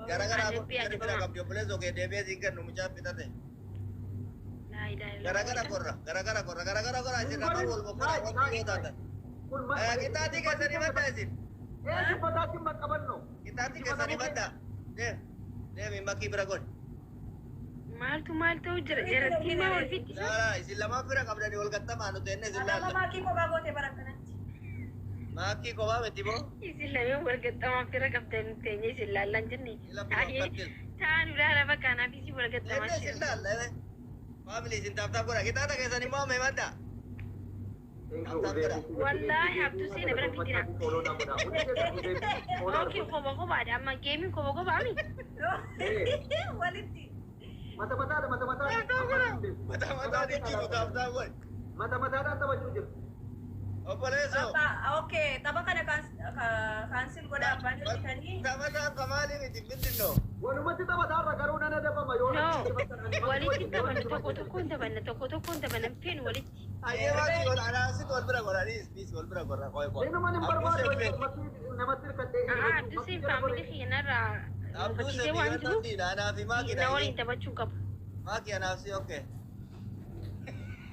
gara aku kira kam dia boleh zoge debe zingkan numuja pitate gara-gara korra aja nama wol bokora wonti tata kita ati ke sani mata azin kita ati ke sani mata de mimaki bragon maaltu jarratti ma wal fitti isin lama fira qabda ni wal gatta manu tenne zillal maki ko bagote barakanatti maki ko ba meti bo isin lama wal gatta ma fira qabda ni tenne zillalan jenne taan ula bakana bisi wal gatta ma zillal family sin tap kora kita ta ke sani mo me mata wallahi abdu sene bara fitina okay ko ba da ma gaming ko ami waliti mata-mata di jiru tap boy mata-mata ada apa jujur apa leso okay taba kana cancel ko da apa ni kani tama kamali ni timbin no wanu mati taba darra karuna na da ba yo waliti taba to ko bana pin waliti aye wadi wal anasi wal bra gora ni bis wal bra gora koy ino man barbaad namatir kate abdu sin family khina ra abdu se bigan di na fi ma ki na wali taba chukap ma ki anasi okay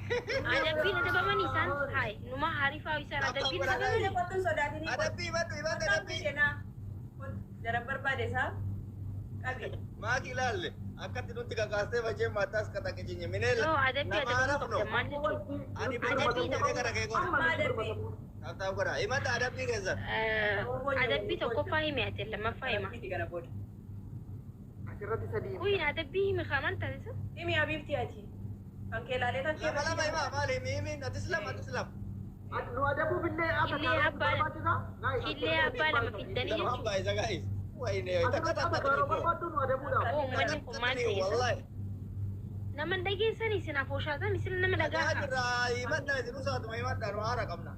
ada pin ada bama nisan hai numa harifa bisa ada pin ada ni patun sodati ni ada pi batu iba ada pi na jara berbade sa kabi ma ki lalle akat itu tiga kaste baje matas kata kejinya minel no ada pi ada bama ani pi ada pi jere kara ke ko ada pi tahu kora imata ada pi ke sir ada pi to ko fahimi atella ma fahima akirati sadi وين ada pi mi khamanta lisa imi habibti aji anke laleta la bala mai ma mali mimin atislam no ada bu bille aka ile abala mafidani jechu apa isa guys wah ini ita kata karo barbadu no ada bu da oh mani ko man wallahi naman dagi sani sina foshata ni sina naman daga rai madda dirusa to mai madda ro ara kamna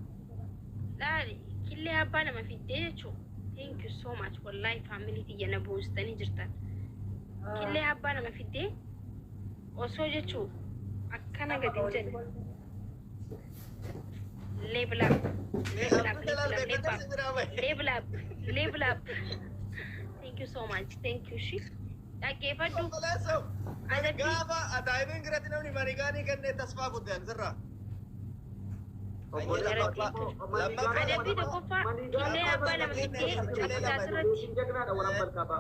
la kille abala mafidani jechu thank you so much wallahi family ti yana boostani jirta kille abala mafidani oso jechu akkana gadin jen label up thank you so much thank you shi take fadu ada gaba adaiben gratin ni marigani kanne tasfa kudan zarra ada video kofa kille abala mafite tasrati jagna da waran barka ba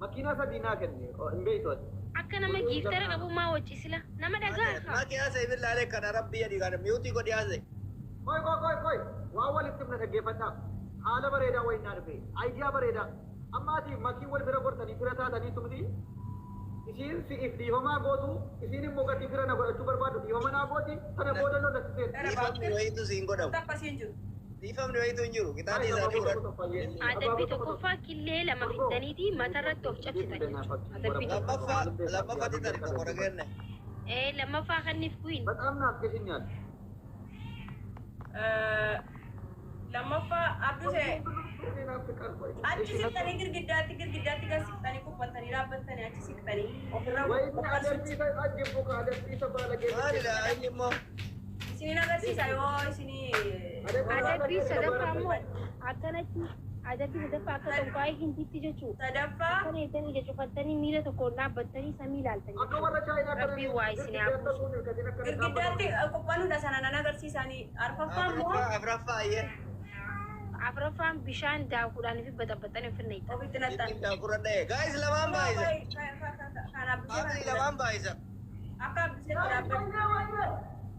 makina sadina kanne imbe to akkana ma giftara gabu ma wacce sila nama daga ma ke asa ibilla alai kana rabbi ya diga miyuti ko diaze koy wa wal timna da gefata hala bareda way narbe idea bareda amma di maki wal bira gortani firata da ni tumdi isin si ifdi homa gotu isin mo gati firana go tubar badu di homa na goti tane bodalo da site ifam ni itu singo daw tapasinju ifam ni itu njuru kita di zaburan ada bito kofa kille lama fitani di matarat of chapita ada bito lama fati tari ko koragenne lama fa khanif queen batam na kesinyan lama fa abdu se achi siktani girgidati ga siktani ko patani rabatani achi siktani ofra way ada pisa ajib buka ada pisa bala ge ala ay mo sini nagar si sayo sini ada bisa dafa mu akanati ada bisa dafa ka to kai hindi jechu tadafa kane tani jechu patani mira to ko na batani samila altani akka wala china rabbi wai sini apu girgidati ko panu da sana nagar si sani arfafa mo afrafa ye afrafan bishan da kudan fi batabatani fi naita o bitinata da kurande guys lamam baiza kana lamam baiza aka bisa dapat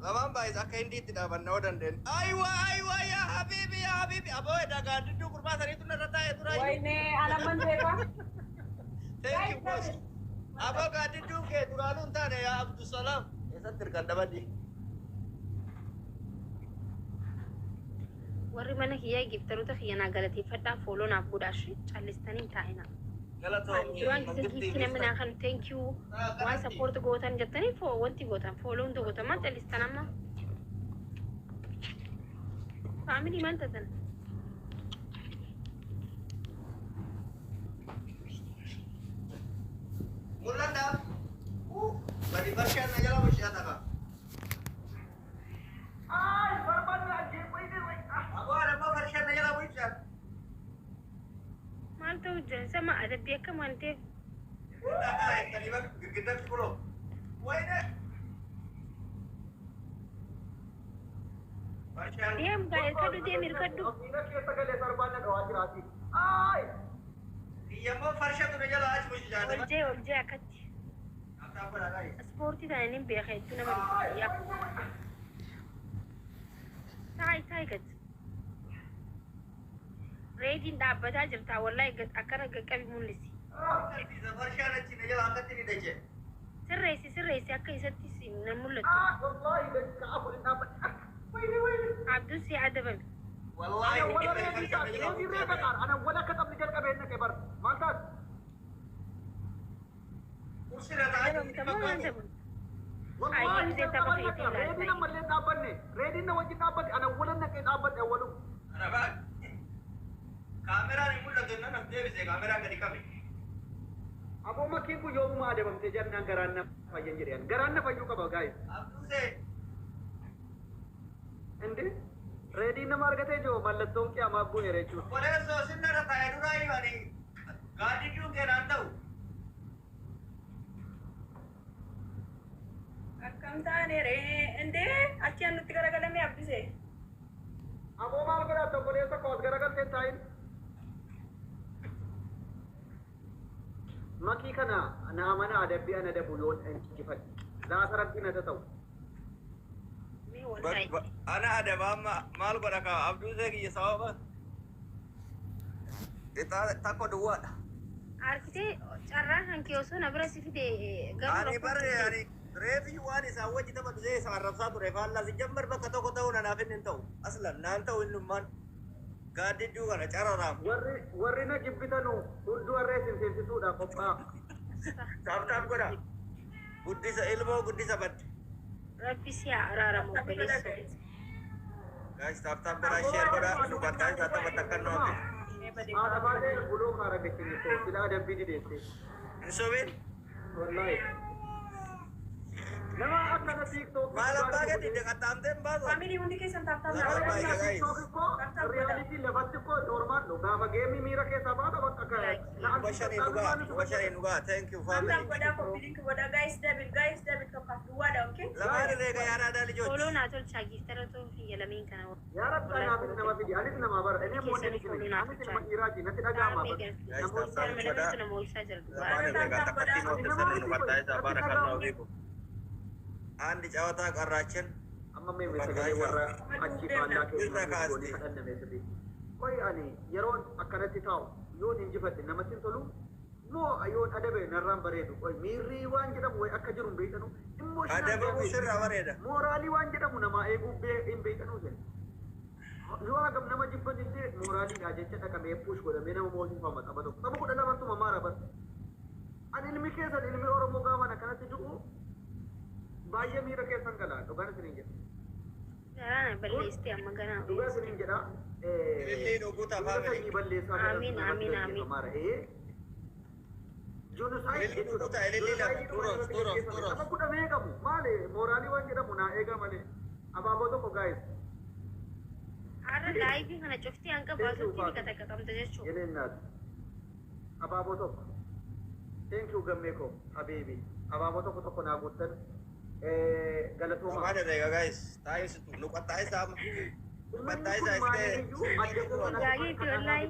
lamam baiza aka indi tidak banna wadan den aywa ya habibi aboy daga dudu kurba sari tunna rata ya turai wai ne alaman beka thank you boss abo ga dudu ke turalun tane ya abdus salam esa terkandabadi warri mana kiya giftaru ta khiyana galati fada follow na budashi chalistani taina Juan giftina mina kan thank you wa support gotan jattani fo wanti gotan follow ndo gotan ma chalistana ma family man tatan mulanda bari barshan najala mushata ka ay barban lagi pwede way abo ara mo barshan najala mushata malto jen sama ada dia kamante Diam guys, kadu dia mirkadu. Olje akati. Sporti tani nim beekhe tu nama ya. Sai gat. Reading dhaabataa jirta wallahi gat akkana qaqqabi mul'isi. Sirreessi akka isatti nan mul'atu. Abduu si adabame. أنا ولا كتب لي جرقة بينك يا برد ما أنت ريدي لما اللي تابني ريدي إنه وجه تابني أنا ولا إنك تابني أولو أنا بعد كاميرا نقول لك إنه نبدأ بس كاميرا كذي كمي أبو ما كيفو يوم ما أدبم تجارنا غراننا فينجريان غراننا فيو كبا guys أبدو سه إندي रेडी न मार गए जो मल्लतों के हम आपको है रेचू बोले सोचने ना था एडुरा ही वाली गाड़ी क्यों के रांता हूँ akkam taane re ende achi annutti garagalame abbise अब वो माल करा तो बोले तो कॉल करा करते टाइम मकी खना ना मना अदबी अन अदबु लोन एन किफत दा सरब की नता तो أنا ada mal pada kau Abdul Zaki ya sahabat. Kita takut dua. Arkite carra hanki oso nabra sifide Ani bar yani refi wani sawa kita pada saya sarap satu refa Allah si jambar ba kata kata una nafin entau. Aslan nanta inu man. Gadi juga na cara ram. Warri na kibitanu urdu arre sin tu da koppa. Tap kora. Guddi sa ilmu guddi sa bat. Rabbi si araramu beliso. Guys, tap kora share kora. Lupa tayo satu batakan nabi. Ada bade bulu khara bekini to sila ada bidi dete. Insobin. Wallahi. Nama akka na TikTok. Malam bagai di dekat tantem bago. family hundi ke san tap TikTok ko reality level ko normal lo gaba game mira ke sabada bakka ka. Washani nuga. Thank you family. Tap pada copy link pada guys David ka dua ada okay Lamari lega yara ada lijo. Solo na tol chagi tara to yalamin kana. Ya rab kana bin nama video alis nama bar ini mo ni kini ani tin iraji nati daga ma bar. Guys, tap pada. na mo isa jar. Lamari lega takati no tesani nuga tayo sa barakallahu fikum. Andi jawata karacen. Amma me me sagale warra achi balla ke goni kadanna me sabi. Koi ani yeron akkanatti taw yon injifadde namatin tolu mo ayon adabe narram baredu koi mirri wan jedam way akka jirum beetanu Adabe musirra bareda. morali wan jedam nama egu be in beetanu sen yo agam nama jibbadde morali ga jecha taka me push goda me nama mo fa mata bado sabu ko dana bantu mamara bar ani ilmi kesa ilmi oromo ga wana kanatti juku baay'ee miira keessan gala dhugaan isiniin jedha. Yarana balleesti amma gana. Dhugaa isiniin jedha. Ilillee dhuguuta faamili. Sanyii balleessaa Amiin, amiin, amiin. Junusaayid jechuudha. Turos. Nama kudhamee qabu maali mooraalii waan jedhamu naa eega malee abaaboo tokko gaa'is. Har'a laayivii kana cuftii hanga baasutti ni qaqqabamta jechuudha. Yeneen naati. Abaaboo tokko. Thank you gammee koo habiibi. Abaaboo tokko naa guuttan. Galatooma. Mana lega guys. Tayo situ. Lupa tayo sama. Lupa tayo sa este. Gagi itu wallahi.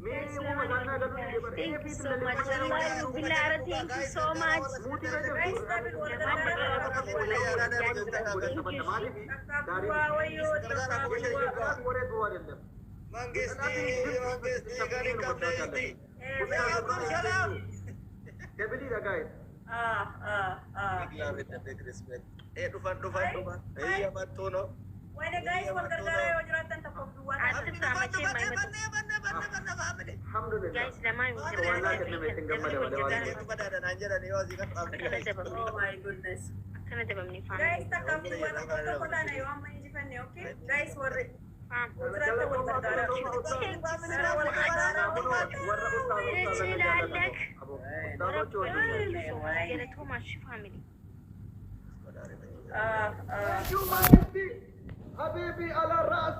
Thank you so much. Wallahi, Bilal, thank you so much. Mangesti garing kapten. Devili da guys. Love it, a big respect. Dufan. Iya matuno. Why the guys wal gargara yo juratan ta dua Ate sama cik mai matu. Alhamdulillah. Guys, damai mu Wallahi kana mai tinggal pada Itu pada ada nanjara nih wasi kan. oh my goodness Kana da bamni fa. guys ta kam wala ko ko na yo amma inji fanne okay guys war Fam. juratan wal gargara Get too much family. Thank you, Majesty. Habibi ala ras.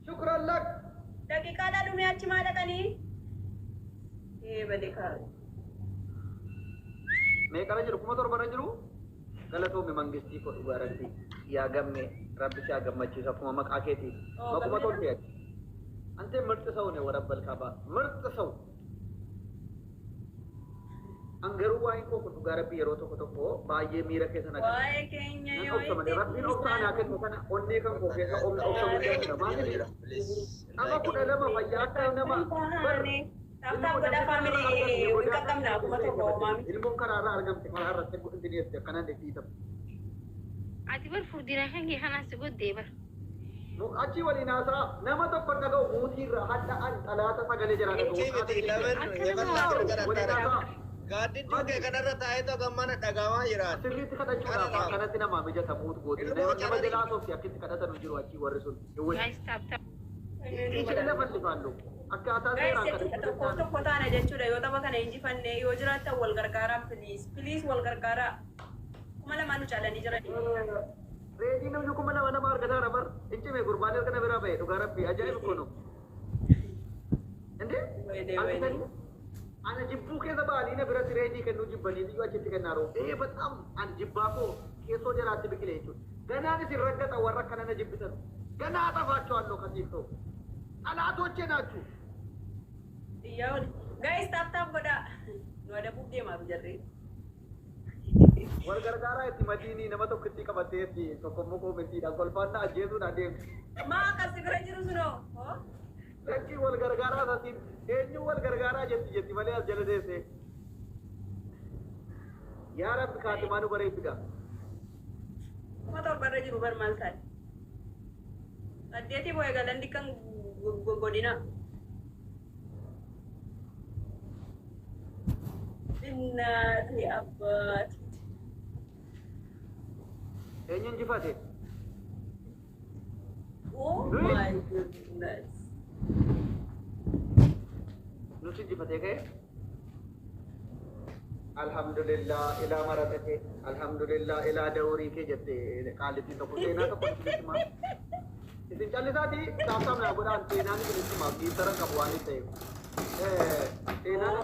Shukran lak. dakika da dumi achi madatani bade ka meeqara jiru 1700 jiru galatoomni mangistii ko dhugaa rabbi yaa gamme rabbi yaa gammachiisa akkuma maqaa keetii maquma toltee ante ምርጥ ሰው ነው ወረበል ካባ ምርጥ ሰው አንገሩ ዋይን ኮ dhugaa rabbi yeroo tokko tokko baay'ee miira keessa nagaa waa'ee keenya yoo itti rabbiin obsaan haa kennu kana onnee kan koo keessa obsamuu danda'a maali ama kudha lama fayyaa akka nama Tamtam godha family wika kamna kuma tokko maami ilmoon karaarraa argamte karaarraa ta'e godhin dhiyeesse akkanaan deebiitam ati bar furdina kan ge kana si godde bar achi waliin haasaa nama tokko dhaga'u muuziirraa hadda an xalaata sagalee jira Gaaddidduu kee kanarra taa'ee gammana dhagaawaa jiraata. sirriitti kadhachuudhaaf akkanatti namaa mijata muut goote nama jalaa soofti akkitti kadhatanu jiru achii warri sun guys tap tap ishee lafa lifaallu akkaataa seeraa tokko tokko taana jechuudha yoo tapha kana injifanne yoo jiraatan wal gargaaraa please wal gargaaraa kuma lamaan nu caalanii jiranii reediin namni kuma nama argataa rabar incime gurbaan erga biraa ba'e dhugaa rabbi ajaa'iba kono inde ana jibbu keessa ba'anii na biratti reedii kennuu jibbanii iyyuu achitti kennaaroo bataam ani jibbaa koo keessoo jalaatti biqile jechuudha ganaan isin raggata warra akkana na jibbisan ganaa xafaachuu kasiif ta'u alaatoochee naachuu Iyaawwan guys tap godha nu adabuuf deemaatu jarree wal gargaaraa itti madiinii nama tokko itti qabateetti tokkommoo koomentiidhaan kolfaannaa ajjeesuudhaan deemti maa akkasi bira jiru sunoo Lagi wal gargaaraa isatiin eenyu wal gargaaraa jetti malee as jala deesse yaa rabbi kaatimaa nu bareedduudha kuma torbarra jiru bar maal taate saddeetii boo'ee galandi kan godina Innati abbaati eenyu injifate oh my goodness nuti injifatee ka'e alhamdulillah ilaa maratate alhamdulillah ilaa dawurii kee jette qaalittiin tokko seenaa tokko isin callisaati saamsaam naa godhaan seenaan isin itti giisaran qabu waan ta'e seenaan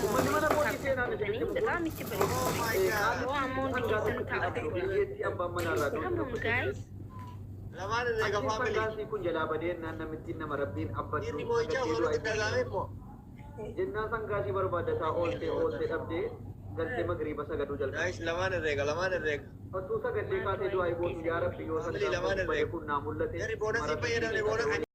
uummanni mana mootii seenaan isin itti Lamaan irraa family kun jalaa badeen naannamitti nama rabbiin abbatu jennaan sangaasii barbaadataa oolte dhabdee galtee magriiba sagaduu jalqabe. Guys, lamaan irreega. Ottuu sagallee kaatee du'aa eegootu yaa rabbi yoo sana kun naa mul'ate. Boonasii fayyadamne boonasii.